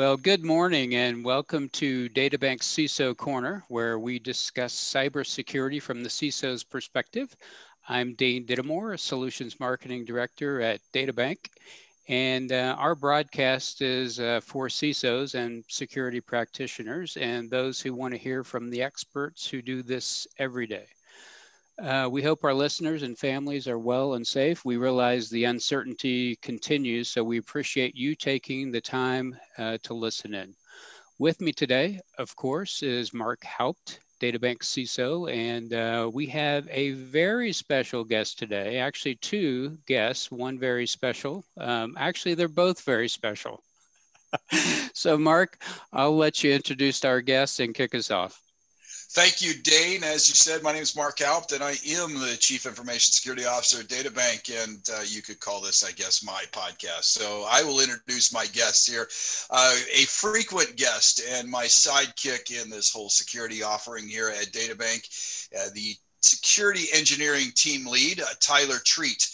Well, good morning and welcome to DataBank CISO Corner, where we discuss cybersecurity from the CISO's perspective. I'm Dane Dittemore, a Solutions Marketing Director at DataBank, and our broadcast is for CISOs and security practitioners and those who want to hear from the experts who do this every day. We hope our listeners and families are well and safe. We realize the uncertainty continues, so we appreciate you taking the time to listen in. With me today, of course, is Mark Houpt, DataBank CISO, and we have a very special guest today. Actually, two guests, one very special. Actually, they're both very special. So, Mark, I'll let you introduce our guests and kick us off. Thank you, Dane. As you said, my name is Mark Houpt, and I am the Chief Information Security Officer at DataBank, and you could call this, I guess, my podcast. So I will introduce my guests here. A frequent guest and my sidekick in this whole security offering here at DataBank, the Security Engineering Team Lead, Tyler Treat.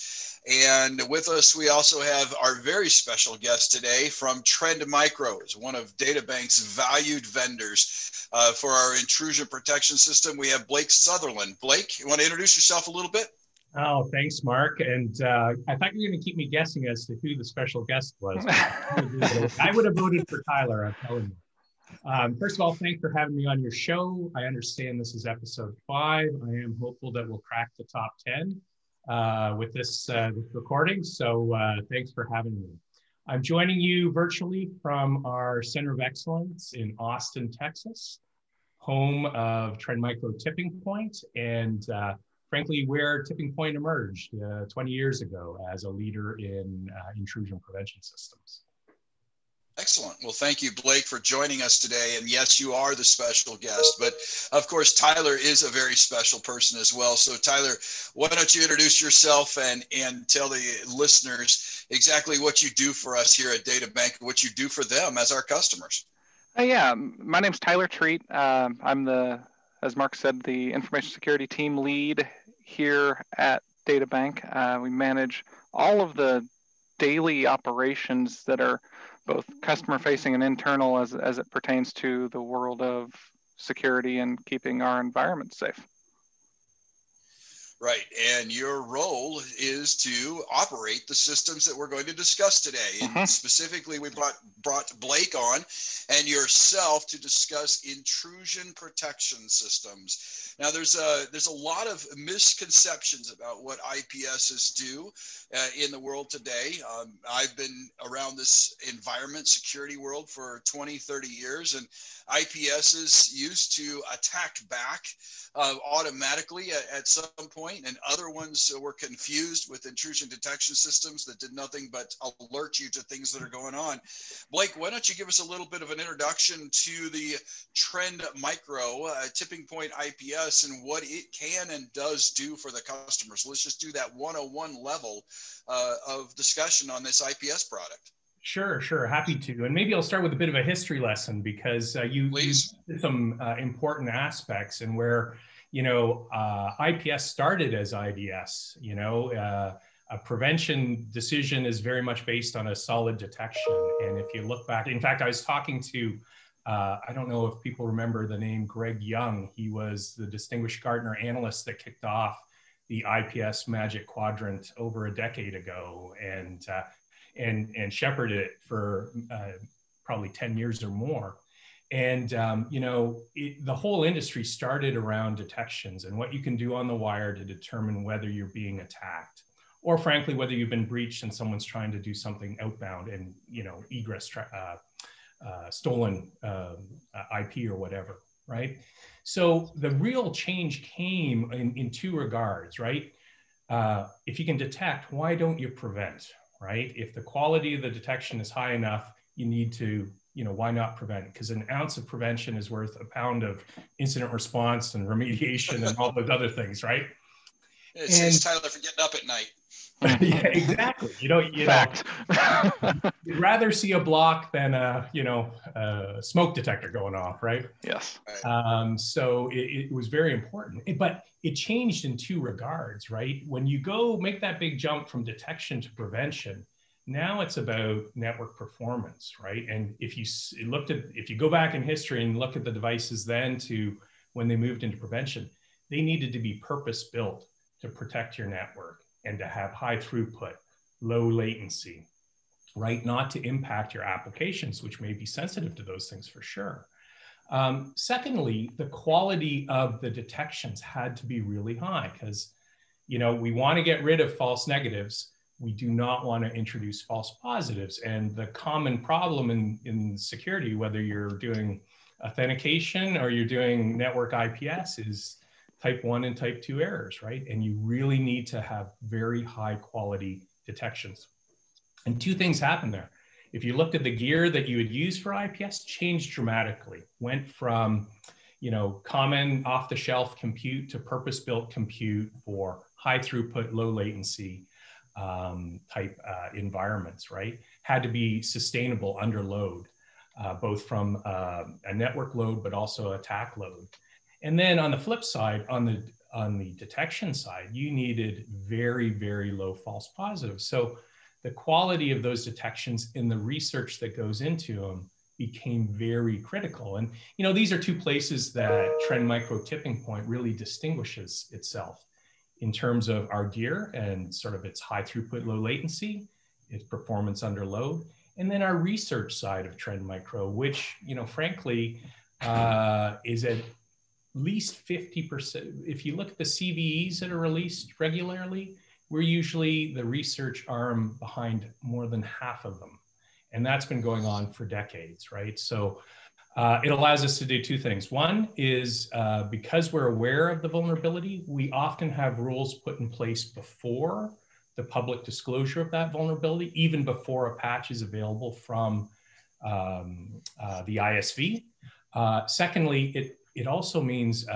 And with us, we also have our very special guest today from Trend Micros, one of DataBank's valued vendors for our intrusion protection system. We have Blake Southerland. Blake, you want to introduce yourself a little bit? Oh, thanks, Mark. And I thought you were going to keep me guessing as to who the special guest was. I would have voted for Tyler, I'm telling you. First of all, thanks for having me on your show. I understand this is episode 5. I am hopeful that we'll crack the top 10. With this recording. So thanks for having me. I'm joining you virtually from our Center of Excellence in Austin, Texas, home of Trend Micro Tipping Point, and frankly, where Tipping Point emerged 20 years ago as a leader in intrusion prevention systems. Excellent. Well, thank you, Blake, for joining us today. And yes, you are the special guest, but of course, Tyler is a very special person as well. So Tyler, why don't you introduce yourself and tell the listeners exactly what you do for us here at DataBank, what you do for them as our customers. Yeah, my name's Tyler Treat. I'm as Mark said, the information security team lead here at DataBank. We manage all of the daily operations that are both customer facing and internal as it pertains to the world of security and keeping our environment safe. Right. And your role is to operate the systems that we're going to discuss today. And specifically, we brought Blake on and yourself to discuss intrusion protection systems. Now, there's a lot of misconceptions about what IPSs do in the world today. I've been around this environment security world for 20, 30 years, and IPSs used to attack back automatically at some point, and other ones were confused with intrusion detection systems that did nothing but alert you to things that are going on. Blake, why don't you give us a little bit of an introduction to the Trend Micro Tipping Point IPS and what it can and does do for the customers. Let's just do that 101 level of discussion on this IPS product. Sure. Happy to. And maybe I'll start with a bit of a history lesson because you did some important aspects and where, IPS started as IDS, a prevention decision is very much based on a solid detection. And if you look back, in fact, I was talking to, I don't know if people remember the name Greg Young. He was the distinguished Gartner analyst that kicked off the IPS Magic Quadrant over a decade ago and shepherded it for probably 10 years or more. And, the whole industry started around detections and what you can do on the wire to determine whether you're being attacked or frankly, whether you've been breached and someone's trying to do something outbound and, egress, stolen IP or whatever, right? So the real change came in two regards, right? If you can detect, why don't you prevent, right? If the quality of the detection is high enough, you need to, why not prevent? Because an ounce of prevention is worth a pound of incident response and remediation and all those other things, right? It saves Tyler for getting up at night. Yeah, exactly. Fact. You'd rather see a block than a smoke detector going off, right? Yes. So it was very important, but it changed in two regards, right? When you go make that big jump from detection to prevention, Now it's about network performance, right? And if you go back in history and look at the devices then to when they moved into prevention, they needed to be purpose built to protect your network and to have high throughput, low latency, right? Not to impact your applications, which may be sensitive to those things for sure. Secondly, the quality of the detections had to be really high because, we want to get rid of false negatives. We do not want to introduce false positives. And the common problem in security, whether you're doing authentication or you're doing network IPS, is type 1 and type 2 errors, right? And you really need to have very high quality detections. And two things happen there. If you looked at the gear that you would use for IPS, changed dramatically. Went from, common off-the-shelf compute to purpose-built compute for high throughput, low latency type environments, right? Had to be sustainable under load, both from a network load, but also attack load. And then on the flip side, on the detection side, you needed very, very low false positives. So the quality of those detections in the research that goes into them became very critical. And, these are two places that Trend Micro Tipping Point really distinguishes itself in terms of our gear and sort of its high throughput, low latency, its performance under load, and then our research side of Trend Micro, which, frankly, is at least 50%. If you look at the CVEs that are released regularly, we're usually the research arm behind more than half of them. And that's been going on for decades, right? So it allows us to do two things. One is because we're aware of the vulnerability, we often have rules put in place before the public disclosure of that vulnerability, even before a patch is available from the ISV. Secondly, it also means,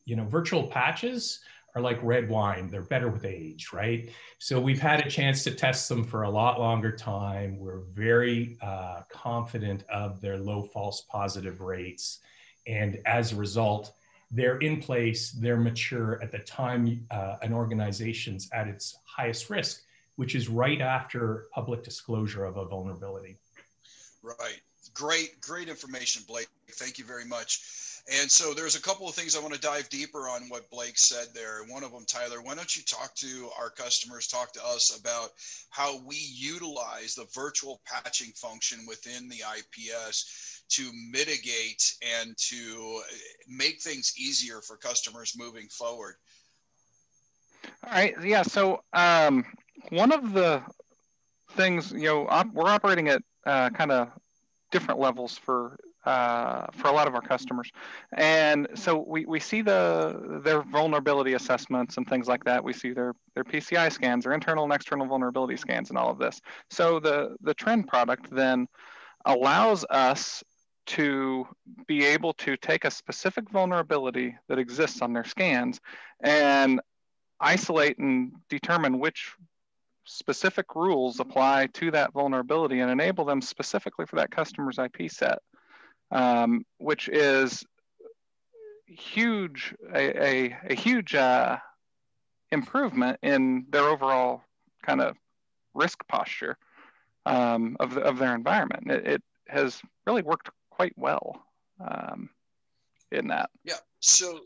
virtual patches are like red wine. They're better with age, right? So we've had a chance to test them for a lot longer time. We're very confident of their low false positive rates. And as a result, they're in place, they're mature at the time an organization's at its highest risk, which is right after public disclosure of a vulnerability. Right. Great information, Blake. Thank you very much. And so there's a couple of things I want to dive deeper on what Blake said there. One of them, Tyler, why don't you talk to our customers, talk to us about how we utilize the virtual patching function within the IPS to mitigate and to make things easier for customers moving forward. All right. Yeah. So one of the things, we're operating at kind of different levels for a lot of our customers. And so we see their vulnerability assessments and things like that. We see their PCI scans, their internal and external vulnerability scans and all of this. So the Trend product then allows us to be able to take a specific vulnerability that exists on their scans and isolate and determine which specific rules apply to that vulnerability and enable them specifically for that customer's IP set. Which is huge, a huge improvement in their overall kind of risk posture of their environment. It has really worked quite well in that. Yeah. So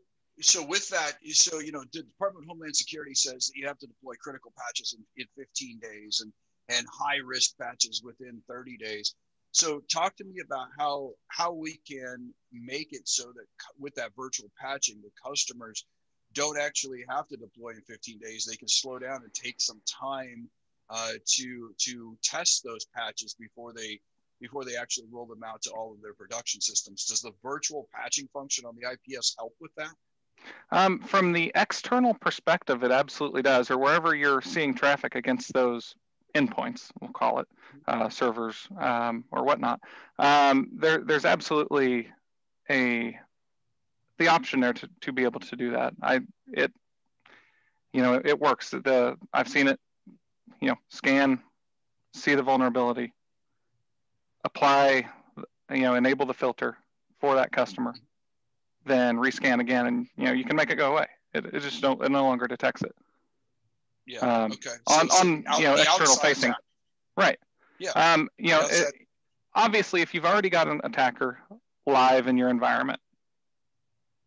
with that, the Department of Homeland Security says that you have to deploy critical patches in 15 days and high risk patches within 30 days. So talk to me about how we can make it so that with that virtual patching, the customers don't actually have to deploy in 15 days. They can slow down and take some time to test those patches before they actually roll them out to all of their production systems. Does the virtual patching function on the IPS help with that? From the external perspective, it absolutely does, or wherever you're seeing traffic against those endpoints, we'll call it, servers or whatnot. There's absolutely the option there to be able to do that. It works. I've seen it, scan, see the vulnerability, apply, enable the filter for that customer, then rescan again, and you can make it go away. It just no longer detects it. Yeah. Okay. On external facing, right? Yeah. You know, obviously, if you've already got an attacker live in your environment,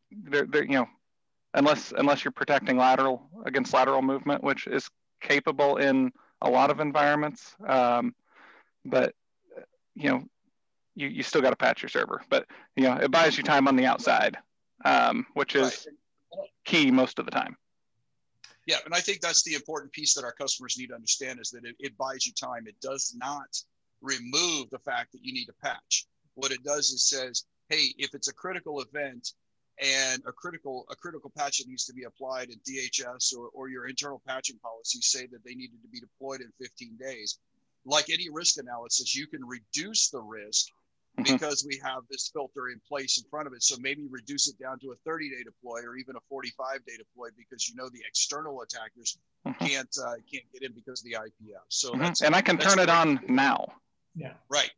you know, unless you're protecting against lateral movement, which is capable in a lot of environments, but you know, you still got to patch your server. But you know, it buys you time on the outside, which is key most of the time. Yeah, and I think that's the important piece that our customers need to understand is that it buys you time. It does not remove the fact that you need to patch. What it does is says, hey, if it's a critical event and a critical patch that needs to be applied in DHS or your internal patching policies say that they needed to be deployed in 15 days, like any risk analysis, you can reduce the risk because we have this filter in place in front of it. So maybe reduce it down to a 30-day deploy or even a 45-day deploy because you know the external attackers can't get in because of the IPS. So and I can turn it on now. Yeah. Right.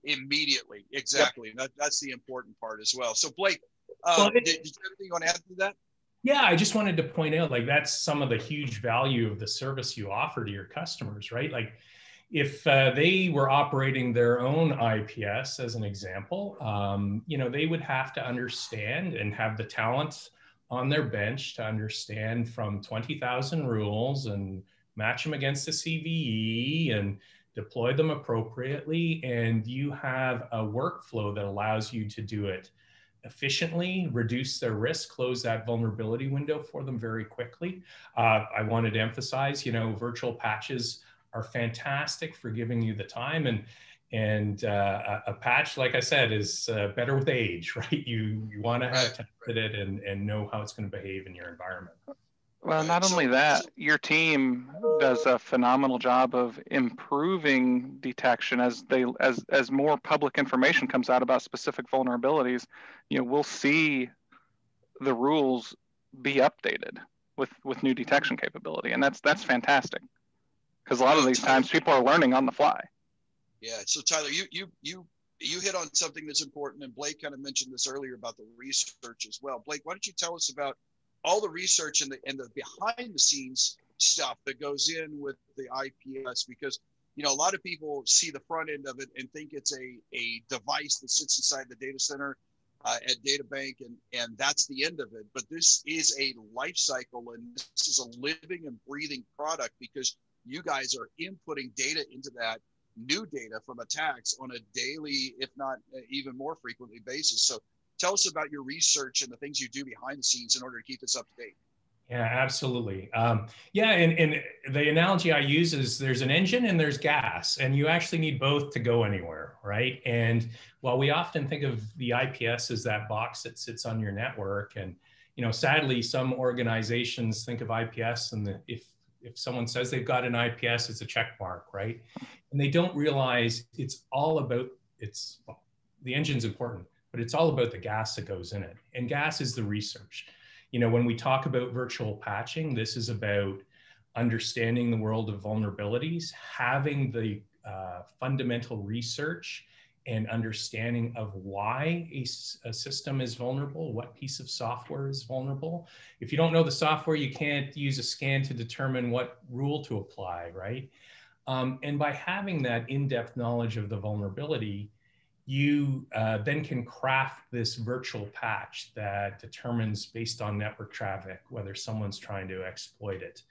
Immediately. Exactly. Yep. That's the important part as well. So Blake, did you have anything you want to add to that? Yeah, I just wanted to point out, like, that's some of the huge value of the service you offer to your customers, right? Like, if they were operating their own IPS, as an example, you know, they would have to understand and have the talent on their bench to understand from 20,000 rules and match them against the CVE and deploy them appropriately. And you have a workflow that allows you to do it efficiently, reduce their risk, close that vulnerability window for them very quickly. I wanted to emphasize, you know, virtual patches are fantastic for giving you the time, and a patch, like I said, is better with age, right? You want to have tested it and know how it's going to behave in your environment. Well, not only that, your team does a phenomenal job of improving detection as more public information comes out about specific vulnerabilities. You know, we'll see the rules be updated with new detection capability, and that's fantastic. Because a lot of these times people are learning on the fly. Yeah. So Tyler, you hit on something that's important, and Blake kind of mentioned this earlier about the research as well. Blake, why don't you tell us about all the research and the behind the scenes stuff that goes in with the IPS? Because you know, a lot of people see the front end of it and think it's a device that sits inside the data center at DataBank, and that's the end of it. But this is a life cycle, and this is a living and breathing product because you guys are inputting data into that, new data from attacks on a daily, if not even more frequently basis. So tell us about your research and the things you do behind the scenes in order to keep this up to date. Yeah, absolutely. Yeah, and the analogy I use is there's an engine and there's gas, and you actually need both to go anywhere, right? And while we often think of the IPS as that box that sits on your network, and you know, sadly, some organizations think of IPS and if someone says they've got an IPS, it's a check mark, right? And they don't realize it's all about, well, the engine's important, but it's all about the gas that goes in it. And gas is the research. You know, when we talk about virtual patching, this is about understanding the world of vulnerabilities, having the fundamental research and understanding of why a system is vulnerable, what piece of software is vulnerable. If you don't know the software, you can't use a scan to determine what rule to apply, right? And by having that in-depth knowledge of the vulnerability, you then can craft this virtual patch that determines based on network traffic whether someone's trying to exploit it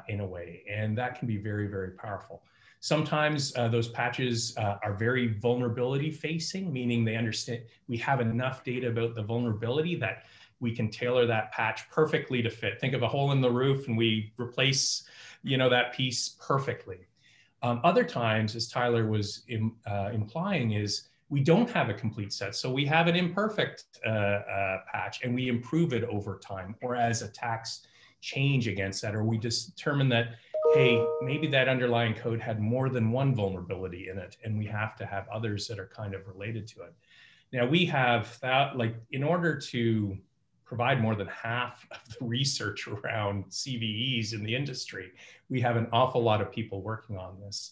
in a way. And that can be very, very powerful. Sometimes those patches are very vulnerability facing, meaning they understand we have enough data about the vulnerability that we can tailor that patch perfectly to fit. Think of a hole in the roof and we replace, you know, that piece perfectly. Other times, as Tyler was implying, is we don't have a complete set. So we have an imperfect patch and we improve it over time, or as attacks change against that, or we just determine that, hey, maybe that underlying code had more than one vulnerability in it, and we have to have others that are kind of related to it. Now we have that, like, in order to provide more than half of the research around CVEs in the industry, we have an awful lot of people working on this.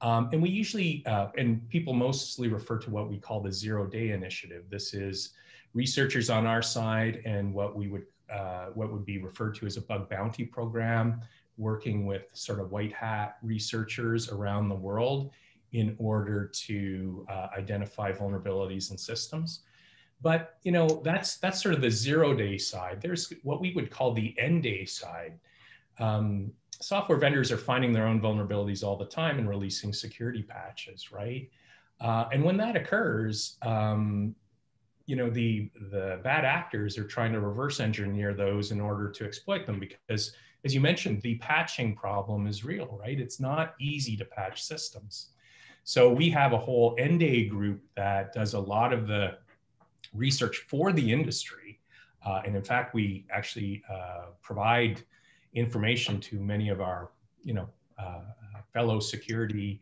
And we usually, and people mostly refer to what we call the 0-day initiative. This is researchers on our side and what would be referred to as a bug bounty program, working with sort of white hat researchers around the world in order to identify vulnerabilities in systems. But you know, that's sort of the 0-day side. There's what we would call the end-day side. Software vendors are finding their own vulnerabilities all the time and releasing security patches, right? And when that occurs, you know, the bad actors are trying to reverse engineer those in order to exploit them, because, as you mentioned, the patching problem is real, right? It's not easy to patch systems. So we have a whole NDA group that does a lot of the research for the industry. And in fact, we actually provide information to many of our, you know, fellow security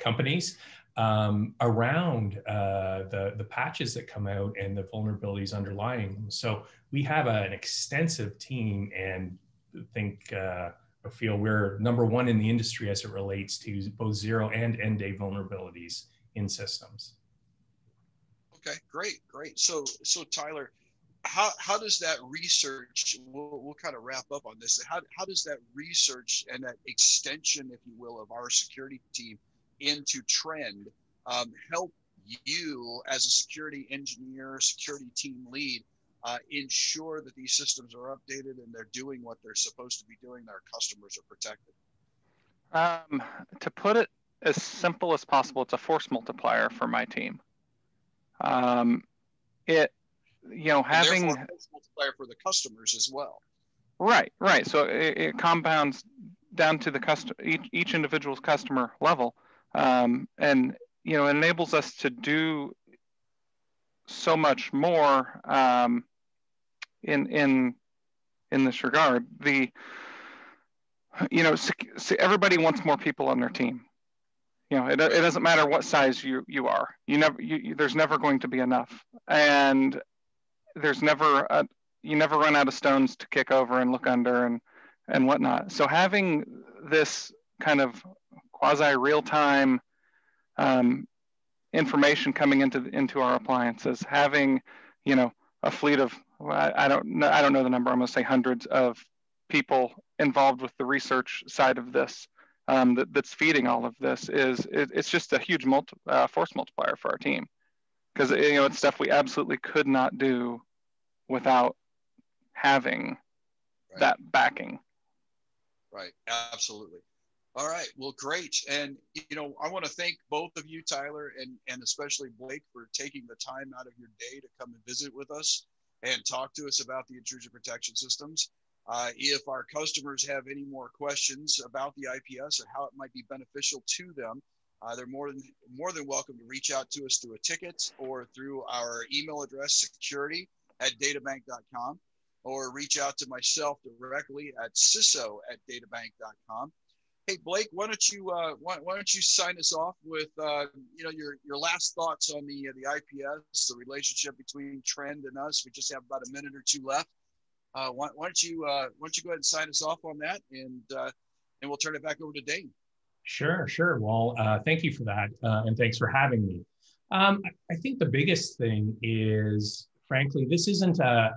companies around the patches that come out and the vulnerabilities underlying them. So we have an extensive team, and think I feel we're #1 in the industry as it relates to both 0 and end-day vulnerabilities in systems. Okay, great. So Tyler, how does that research, we'll kind of wrap up on this, how does that research and that extension, if you will, of our security team into trend help you as a security engineer, security team lead, ensure that these systems are updated and they're doing what they're supposed to be doing, our customers are protected? To put it as simple as possible, it's a force multiplier for my team. You know, having a force multiplier for the customers as well. Right. So it compounds down to the each individual's customer level, and you know, enables us to do so much more in this regard. You know, everybody wants more people on their team. You know, it doesn't matter what size you are. There's never going to be enough, and there's never you never run out of stones to kick over and look under and whatnot. So having this kind of quasi real-time information coming into our appliances, having, you know, a fleet of, I don't know the number, I'm going to say hundreds of people involved with the research side of this, that's feeding all of this, it's just a huge force multiplier for our team, because, you know, it's stuff we absolutely could not do without having that backing. Right, absolutely. All right, well, great. And, you know, I want to thank both of you, Tyler, and especially Blake, for taking the time out of your day to come and visit with us and talk to us about the intrusion protection systems. If our customers have any more questions about the IPS or how it might be beneficial to them, they're more than welcome to reach out to us through a ticket or through our email address, security@databank.com, or reach out to myself directly at ciso@databank.com. Hey, Blake, why don't you sign us off with you know, your last thoughts on the IPS, the relationship between Trend and us? We just have about a minute or two left. Why don't you go ahead and sign us off on that, and we'll turn it back over to Dane. Sure. Well, thank you for that, and thanks for having me. I think the biggest thing is, frankly, this isn't a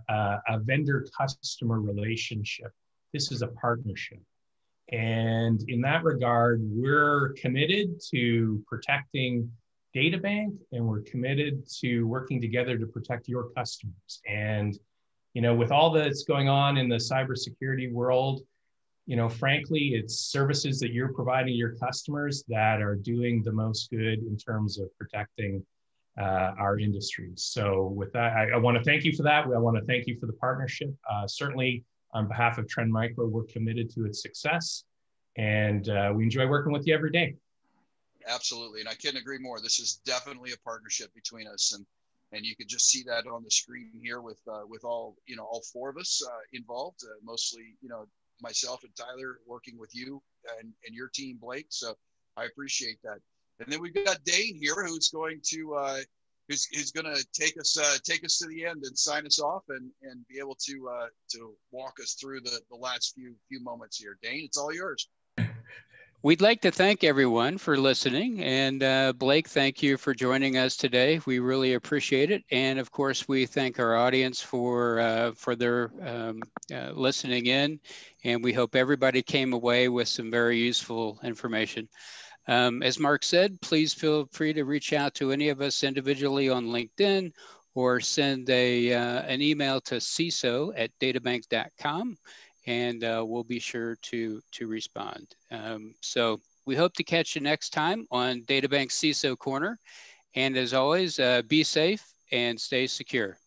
vendor-customer relationship. This is a partnership. And in that regard, we're committed to protecting DataBank, and we're committed to working together to protect your customers. And, you know, with all that's going on in the cybersecurity world, you know, frankly, it's services that you're providing your customers that are doing the most good in terms of protecting our industry. So with that, I want to thank you for that. I want to thank you for the partnership. Certainly, on behalf of Trend Micro, we're committed to its success, and we enjoy working with you every day. Absolutely, and I couldn't agree more. This is definitely a partnership between us, and you can just see that on the screen here with all, you know, all four of us involved. Mostly, you know, myself and Tyler working with you and your team, Blake. So I appreciate that. And then we've got Dane here, who's going to take us to the end and sign us off and be able to walk us through the last few moments here. Dane, it's all yours. We'd like to thank everyone for listening, and Blake, thank you for joining us today. We really appreciate it, and of course, we thank our audience for their listening in, and we hope everybody came away with some very useful information. As Mark said, please feel free to reach out to any of us individually on LinkedIn or send an email to ciso@databank.com, and we'll be sure to respond. So we hope to catch you next time on DataBank CISO Corner. And as always, be safe and stay secure.